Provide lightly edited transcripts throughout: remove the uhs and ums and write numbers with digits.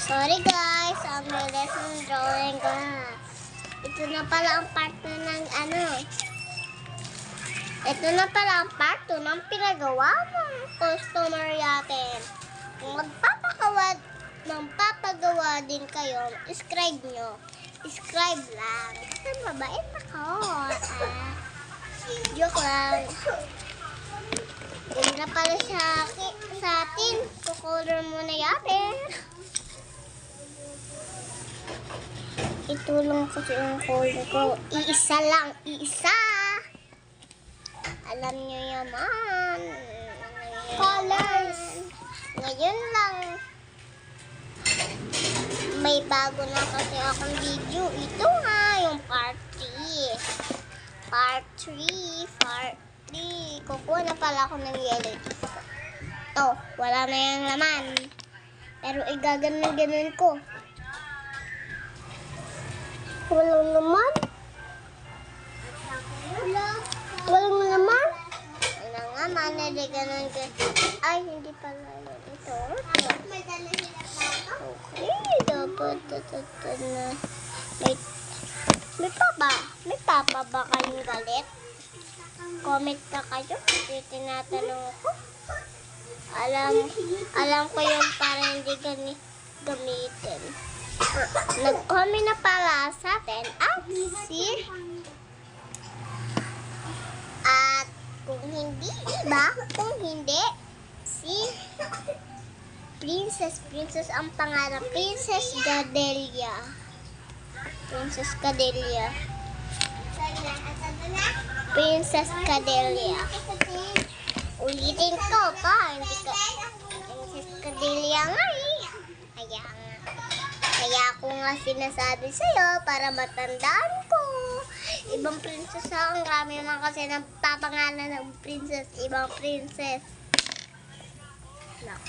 Sorry guys, ang lesson drawing ko na. Ito na pala ang part na ng Ito na pala ang part 2 ng pinagawa ng customer natin. Kung magpapagawa din kayo, subscribe nyo. Subscribe lang. Kasi mabait ako. Joke lang. Hindi na pala sa atin. Kukulor muna yatin. Ito lang kasi yung color ko. Iisa lang. Iisa. Alam nyo yaman. Colors. Ngayon lang. May bago na kasi akong video. Ito nga yung part 3. Part 3. Kukuha na pala ako ng yellow dito. Ito. Wala na yung laman. Pero igaganon ko. Walang naman. Walang naman. Wala nga, manaliganan ko. Ay, hindi pala yun. Ito. Okay, dapat ito na. May papa ba kayong galit? Comment ka kayo. Tinatanong ko. Alam ko yung para hindi gamitin. Nag-comment na pala sa atin at kung hindi si Princess ang pangalan, Princess Gadelia. Ulitin ko pa, hindi ka Princess Gadelia nga eh. Kaya ako nga sinasabi sa'yo para matandaan ko. Ibang princess ang marami naman kasi nagpapangalan ng princess. Ibang princess. Naku,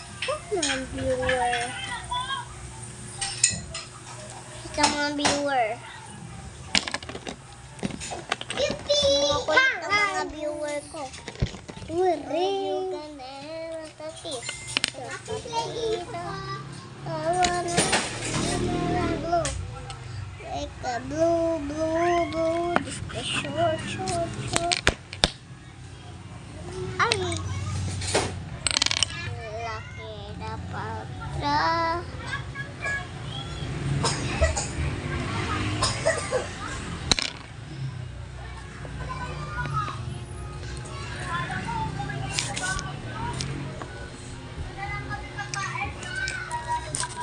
mga viewer. Ito mga viewer. Makulit ang mga viewer ko. Uri. Ganda. Matatis.